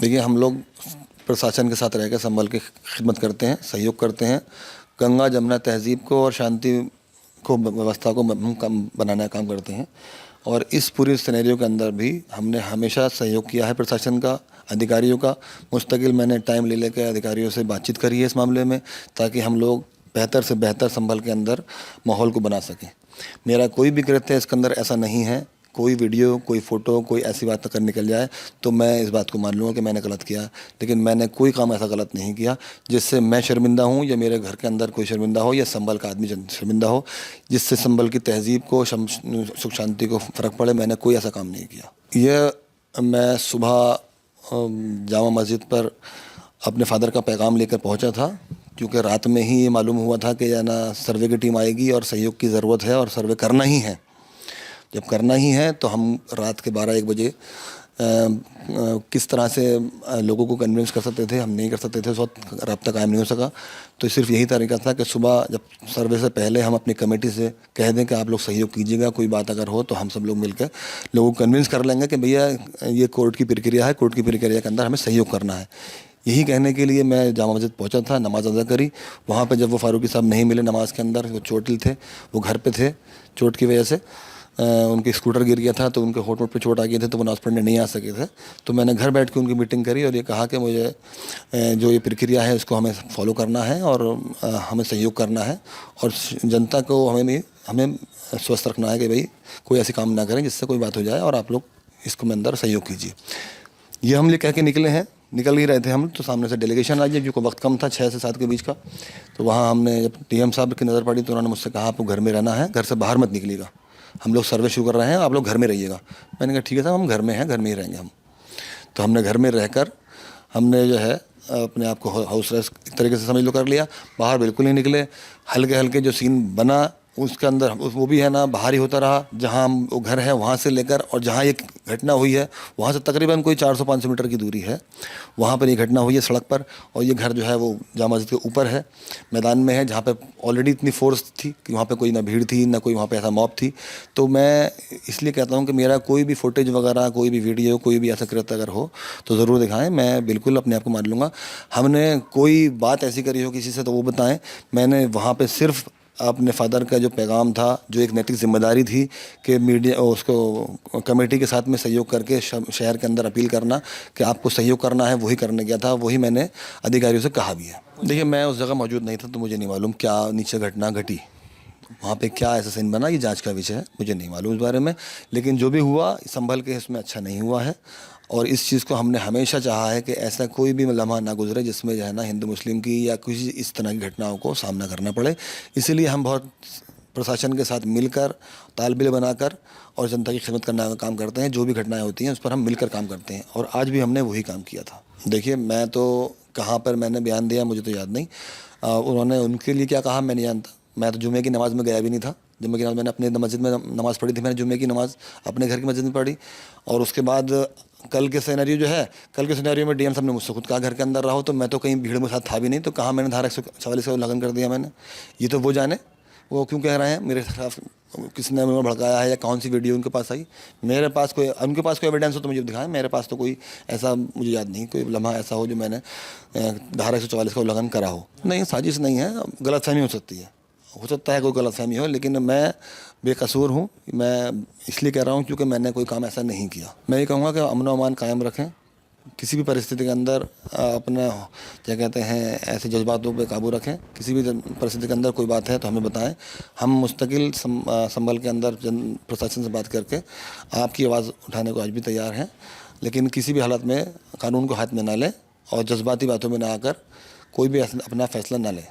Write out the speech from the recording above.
देखिए, हम लोग प्रशासन के साथ रहकर संभल के खिदमत करते हैं, सहयोग करते हैं। गंगा जमुना तहज़ीब को और शांति को, व्यवस्था को हम कम बनाने का काम करते हैं। और इस पूरे सिनेरियो के अंदर भी हमने हमेशा सहयोग किया है प्रशासन का, अधिकारियों का। मुस्तकिल मैंने टाइम ले लेकर अधिकारियों से बातचीत करी है इस मामले में, ताकि हम लोग बेहतर से बेहतर संभल के अंदर माहौल को बना सकें। मेरा कोई भी कृत्य इसके अंदर ऐसा नहीं है, कोई वीडियो, कोई फ़ोटो, कोई ऐसी बात अगर निकल जाए तो मैं इस बात को मान लूँगा कि मैंने गलत किया। लेकिन मैंने कोई काम ऐसा गलत नहीं किया जिससे मैं शर्मिंदा हूँ, या मेरे घर के अंदर कोई शर्मिंदा हो, या संभल का आदमी शर्मिंदा हो, जिससे संभल की तहज़ीब को, सुख शांति को फ़र्क पड़े। मैंने कोई ऐसा काम नहीं किया। यह मैं सुबह जामा मस्जिद पर अपने फादर का पैगाम लेकर पहुंचा था, क्योंकि रात में ही ये मालूम हुआ था कि ना सर्वे की टीम आएगी और सहयोग की ज़रूरत है और सर्वे करना ही है। जब करना ही है तो हम रात के 12-1 बजे किस तरह से लोगों को कन्विंस कर सकते थे, हम नहीं कर सकते थे। उस वक्त रब्ता कायम नहीं हो सका, तो सिर्फ यही तरीका था कि सुबह जब सर्वे से पहले हम अपनी कमेटी से कह दें कि आप लोग सहयोग कीजिएगा, कोई बात अगर हो तो हम सब लोग मिलकर लोगों को कन्विंस कर लेंगे कि भैया ये कोर्ट की प्रक्रिया है, कोर्ट की प्रक्रिया के अंदर हमें सहयोग करना है। यही कहने के लिए मैं जामा मस्जिद पहुंचा था, नमाज़ अदा करी। वहाँ पे जब वो फारूकी साहब नहीं मिले नमाज़ के अंदर, वो चोटिल थे, वो घर पे थे, चोट की वजह से उनके स्कूटर गिर गया था, तो उनके होंठ पे चोट आ गई थी, तो वो नमाज़ पढ़ने नहीं आ सके थे। तो मैंने घर बैठ के उनकी मीटिंग करी और ये कहा कि मुझे जो ये प्रक्रिया है उसको हमें फॉलो करना है और हमें सहयोग करना है, और जनता को हमें स्वस्थ रखना है कि भाई कोई ऐसी काम ना करें जिससे कोई बात हो जाए, और आप लोग इसको में अंदर सहयोग कीजिए। ये हम ले कह के निकले हैं। निकल ही रहे थे हम, तो सामने से डेलीगेशन आ गई, क्योंकि वक्त कम था, 6 से 7 के बीच का। तो वहाँ हमने जब टीएम साहब की नज़र पड़ी तो उन्होंने मुझसे कहा आपको घर में रहना है, घर से बाहर मत निकलिएगा, हम लोग सर्वे शुरू कर रहे हैं, आप लोग घर में रहिएगा। मैंने कहा ठीक है साहब, हम घर में हैं, घर में ही रहेंगे हम। तो हमने घर में रहकर हमने जो है अपने आप को हाउस अरेस्ट एक तरीके से समझ लो कर लिया। बाहर बिल्कुल नहीं निकले। हल्के हल्के जो सीन बना उसके अंदर वो भी है ना बाहर ही होता रहा। जहाँ वो घर है वहाँ से लेकर और जहाँ ये घटना हुई है वहाँ से तकरीबन कोई 400-500 मीटर की दूरी है, वहाँ पर ये घटना हुई है सड़क पर। और ये घर जो है वो जामा मस्जिद के ऊपर है, मैदान में है, जहाँ पे ऑलरेडी इतनी फोर्स थी कि वहाँ पे कोई ना भीड़ थी ना कोई वहाँ पे ऐसा मॉब थी। तो मैं इसलिए कहता हूँ कि मेरा कोई भी फुटेज वगैरह, कोई भी वीडियो, कोई भी ऐसा कृत्य अगर हो तो ज़रूर दिखाएं, मैं बिल्कुल अपने आप को मान लूँगा। हमने कोई बात ऐसी करी हो किसी से तो वो बताएं। मैंने वहाँ पे सिर्फ अपने फादर का जो पैगाम था, जो एक नैतिक जिम्मेदारी थी कि मीडिया उसको कमेटी के साथ में सहयोग करके शहर के अंदर अपील करना कि आपको सहयोग करना है, वही करने गया था, वही मैंने अधिकारियों से कहा भी है। देखिए, मैं उस जगह मौजूद नहीं था तो मुझे नहीं मालूम क्या नीचे घटना घटी, वहाँ पे क्या ऐसा सीन बना, ये जांच का विषय है, मुझे नहीं मालूम इस बारे में। लेकिन जो भी हुआ संभल के इसमें अच्छा नहीं हुआ है, और इस चीज़ को हमने हमेशा चाहा है कि ऐसा कोई भी लम्हा ना गुजरे जिसमें जो है ना हिंदू मुस्लिम की या किसी इस तरह की घटनाओं को सामना करना पड़े। इसीलिए हम बहुत प्रशासन के साथ मिलकर, तालमेल बनाकर और जनता की खिदमत करने का काम करते हैं। जो भी घटनाएं होती हैं उस पर हम मिलकर काम करते हैं, और आज भी हमने वही काम किया था। देखिए, मैं तो कहाँ पर मैंने बयान दिया मुझे तो याद नहीं, उन्होंने उनके लिए क्या कहा मैं नहीं जानता। मैं तो जुमे की नमाज़ में गया भी नहीं था। जुमे की नमाज़ मैंने अपने मस्जिद में नमाज़ पढ़ी थी, मैंने जुमे की नमाज़ अपने घर की मस्जिद में पढ़ी। और उसके बाद कल के सिनेरियो जो है, कल के सिनेरियो में डीएम साहब ने मुझसे खुद कहा घर के अंदर रहो, तो मैं तो कहीं भीड़ में साथ था भी नहीं, तो कहाँ मैंने धारा 144 का उल्लंघन कर दिया मैंने। ये तो वो जाने वो क्यों कह रहे हैं मेरे खिलाफ, किसने मुझे भड़काया है या कौन सी वीडियो उनके पास आई। मेरे पास कोई, उनके पास कोई एविडेंस हो तो मुझे दिखाएं, मेरे पाई तो कोई ऐसा मुझे याद नहीं कोई लम्हा ऐसा हो जो मैंने धारा 144 का उल्लंघन करा हो। नहीं, साजिश नहीं है, गलतफहमी हो सकती है, हो सकता है कोई गलतफहमी हो, लेकिन मैं बेकसूर हूँ। मैं इसलिए कह रहा हूँ क्योंकि मैंने कोई काम ऐसा नहीं किया। मैं ये कहूँगा कि अमन व अमान कायम रखें, किसी भी परिस्थिति के अंदर अपना क्या कहते हैं ऐसे जज्बातों पे काबू रखें। किसी भी परिस्थिति के अंदर कोई बात है तो हमें बताएं, हम मुस्तकिल संभल के अंदर प्रशासन से बात करके आपकी आवाज़ उठाने को आज भी तैयार हैं। लेकिन किसी भी हालत में कानून को हाथ में ना लें और जज्बाती बातों में ना आकर कोई भी अपना फैसला ना लें।